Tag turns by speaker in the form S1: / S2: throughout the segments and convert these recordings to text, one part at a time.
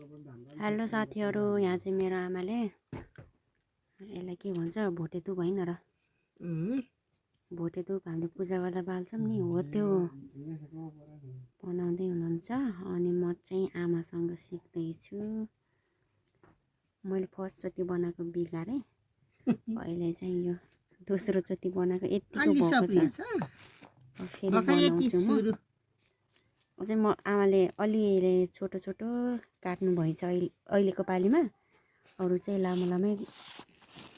S1: Hello साथीहरू, यहाँ चाहिँ मेरो आमाले यसलाई के भन्छ भोटे धुप होइन र भोटे धुप हामीले पूजा गर्दा बाल्छौँ नि हो त्यो बनाउँदै हुनुहुन्छ। अनि म चाहिँ आमासँग सिक्दैछु। मैले फर्स्टचोटि बनाएको बिगारेँ, अहिले चाहिँ यो दोस्रोचोटि बनाएको यतिको भएको छ। फेरि बनाउँछु म। चाहिँ म आमाले अलिअलि छोटो छोटो काट्नु भएछ अहिलेको पालीमा, अरू चाहिँ लामो लामै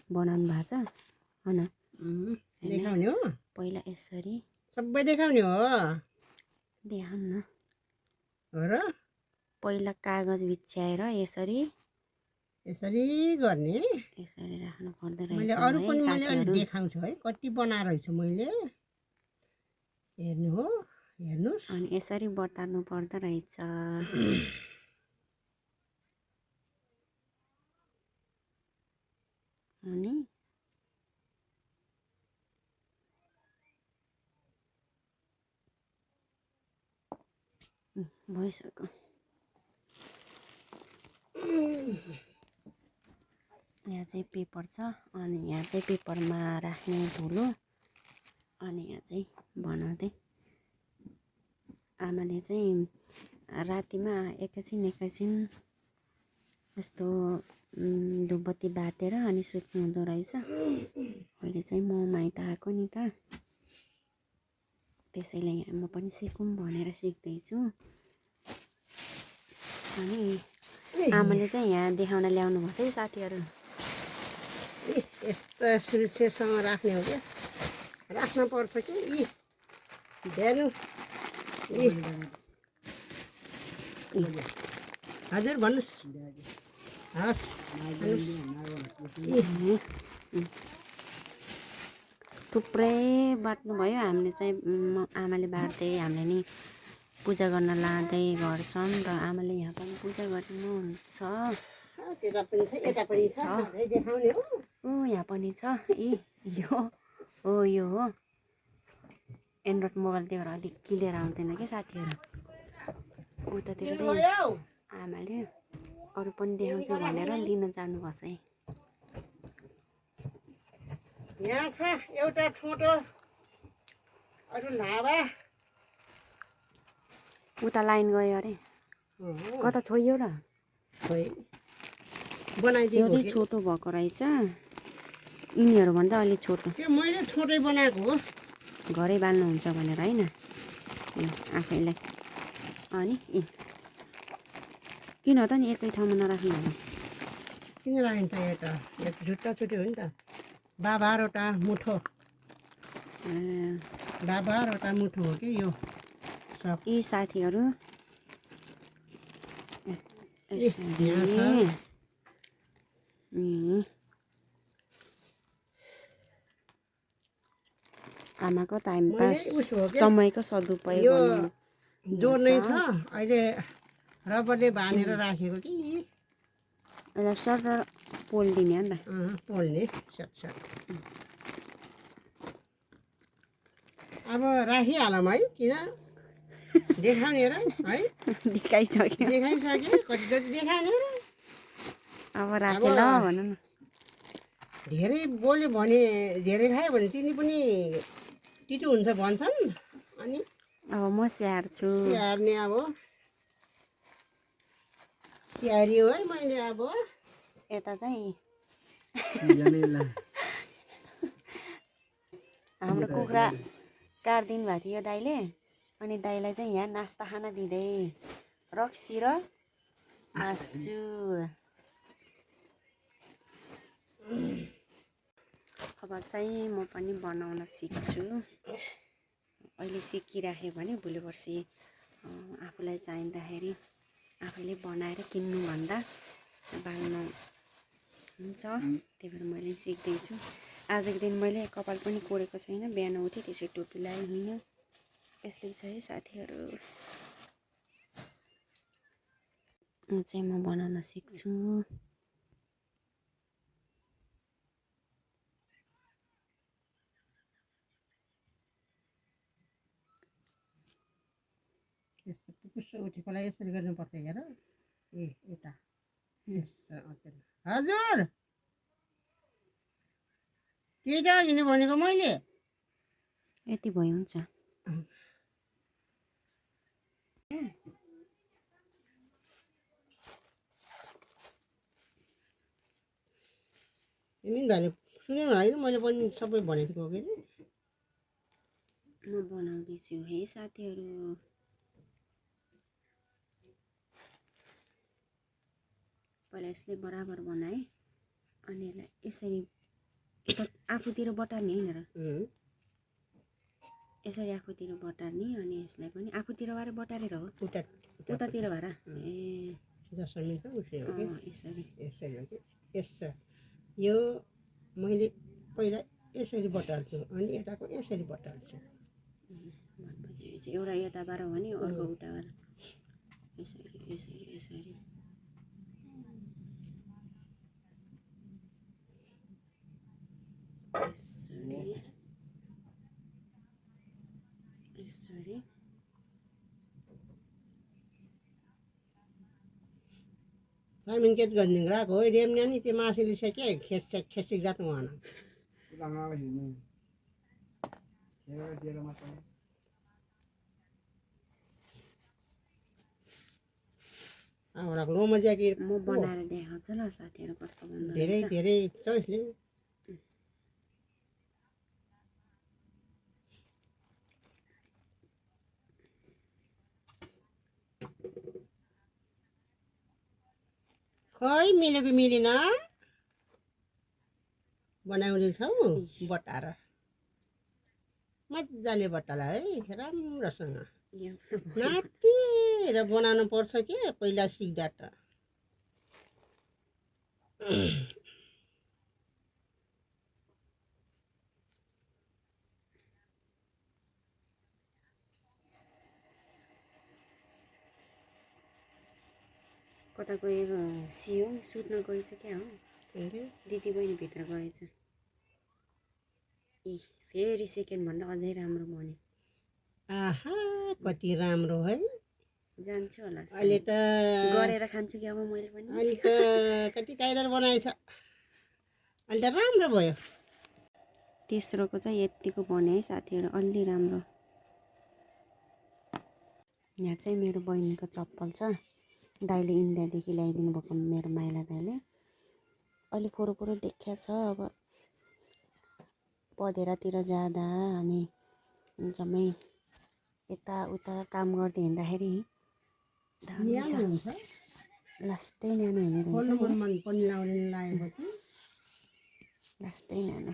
S1: बनाउनु भएको छ। हो न,
S2: देखाउने हो
S1: पहिला यसरी
S2: सबै देखाउने हो
S1: देखाउँ न।
S2: हो र
S1: पहिला कागज बिछ्याएर यसरी
S2: गर्ने
S1: यसरी राख्नु पर्दो
S2: मैले
S1: रहेछ
S2: अरू
S1: है
S2: पनि मैले अलि
S1: साथीहरू।
S2: देखाउँछु है कति बनाएर रहेछु मैले। हेर्नु हो, हेर्नुस्।
S1: अनि यसरी बटार्नु पर्दो रहेछ। अनि भइसक्यो। यहाँ चाहिँ पेपर छ, अनि यहाँ चाहिँ पेपरमा राख्ने धुलो, अनि यहाँ चाहिँ बनाउँदै आमाले चाहिँ रातिमा एकैछिन यस्तो धुपबत्ती बातेर अनि सुत्नु हुँदो रहेछ। अहिले चाहिँ म माइत आएको नि त, त्यसैले यहाँ म पनि सिकौँ भनेर सिक्दैछु। अनि आमाले चाहिँ यहाँ देखाउन ल्याउनु भएको है साथीहरू।
S2: यस्तो सुरक्षासँग राख्ने हो क्या, राख्न पर्छ कि यी हेर्नु। हजुर भन्नुहोस्। हस्
S1: थुप्रै बाट्नुभयो। हामीले चाहिँ आमाले बाट्दै हामीले नि पूजा गर्न लाँदै गर्छौँ र आमाले यहाँ पनि पूजा गर्नुहुन्छ। ओ यहाँ पनि छ। यो हो एन्ड्रोइड मोबाइल त्यही अलिक क्लियर आउँदैन क्या साथीहरू। उतातिर चाहिँ आमाले अरू पनि देखाउँछु भनेर लिन जानुभएको छ है।
S2: यहाँ छ एउटा छोटो, अरू लाभा।
S1: उता लाइन गयो अरे, कता छोयो र? यो चाहिँ छोटो भएको रहेछ, यिनीहरूभन्दा अलिक छोटो।
S2: त्यो मैले छोटै बनाएको हो,
S1: घरै बाल्नुहुन्छ भनेर होइन आफैलाई। अनि किन त नि एकै ठाउँमा नराख्नु होला?
S2: किन राख्नु त यता झुट्टा छुट्टै हो नि त। बाबारवटा मुठो, बाबारवटा मुठो हो कि यो सब।
S1: यी साथीहरू आमाको टाइम पास, समयको सदुपयोग गर्नु।
S2: जोड्नै छ अहिले रबरले बाँधेर राखेको कि
S1: यसलाई सर पोल्दिने हो नि त।
S2: पोल्ने सक्छ। अब राखिहालौँ है, किन देखाउने र है।
S1: देखाइसक्यो,
S2: कतिचोटि देखाउने र।
S1: अब राखेँ ल भन न।
S2: धेरै बोल्यो भने, धेरै खायो भने तिनी पनि टिटो हुन्छ भन्छन्। अनि
S1: अब म स्याहार्छु।
S2: स्याहार्ने अब स्याहारियो है मैले। अब
S1: यता चाहिँ हाम्रो कुखुरा काटिदिनु भएको थियो दाइले, अनि दाइलाई चाहिँ यहाँ नास्ता खाना दिँदै रक्सी र मासु। अब चाहिँ म पनि बनाउन सिक्छु। अहिले सिकिराख्यो भने भोलि पर्सि आफूलाई चाहिँदाखेरि आफैले बनाएर किन्नुभन्दा बाल्नु हुन्छ। त्यही भएर मैले सिक्दैछु। आजको दिन मैले कपाल पनि कोरेको छैन, बिहान उठेँ त्यसै टोपी लगाइहिँड्यो। यस्तै छ है साथीहरू। चाहिँ म बनाउन सिक्छु।
S2: यस्तो पुपुस्सो उठेकोलाई यसरी गर्नुपर्छ हेर। ए यता हजुर त्यही त किन भनेको मैले
S1: यति भयो हुन्छ।
S2: मिन भाइले सुनेको होइन मैले पनि सबै भनेको हो कि
S1: म बनाउँदैछु है साथीहरू। पहिला यसले बराबर बनाएँ अनि यसलाई यसरी यता आफूतिर बटार्ने होइन र यसरी आफूतिर बटार्ने अनि यसलाई पनि आफूतिर भएर बटारेर हो उतातिर भएर ए
S2: जसो मिल्छ उसै हो कि
S1: यसरी
S2: यसरी हो कि यसो यो मैले पहिला यसरी बटाल्छु अनि यताको यसरी बटाल्छु
S1: भनेपछि एउटा यताबाट भने अर्को उताबाट यसरी यसरी यसरी यसरी यसरी
S2: सामिन के गर्ने गएको हो रेम्ने नि त्यो मासुले के खेसी जात उहाँ अब लोमा ज्याकेट
S1: म बनाएर देखाउँछु ल साथीहरू कस्तो बन्दो
S2: धेरै धेरै छ यसले खै मिलेको मिलेन बनाउँदैछौ बटाएर मजाले बटाला है राम्रोसँग नाटेर बनाउनु पर्छ के पहिला सिक्दा त
S1: कता गयो सियो सुत्न गएछ क्या हो दिदी बहिनी भित्र गएछ इ फेरि सेकेन्डभन्दा अझै राम्रो बन्यो
S2: आहा कति राम्रो है
S1: जान्छु होला
S2: अहिले त
S1: गरेर खान्छु कि अब मैले पनि
S2: अहिले त कति कायदार बनाएछ अहिले त राम्रो भयो
S1: तेस्रोको चाहिँ यतिको बन्यो है साथीहरू अलि राम्रो यहाँ चाहिँ मेरो बहिनीको चप्पल छ दाइले इन्डियादेखि ल्याइदिनु भएको मेरो माइला दाइले अलि फोरो देखिया छ अब पधेरातिर जाँदा अनि जम्मै यताउता काम गर्दै हिँड्दाखेरि दामी छ लास्टै न्यानो हुने रहेछ लास्टै न्यानो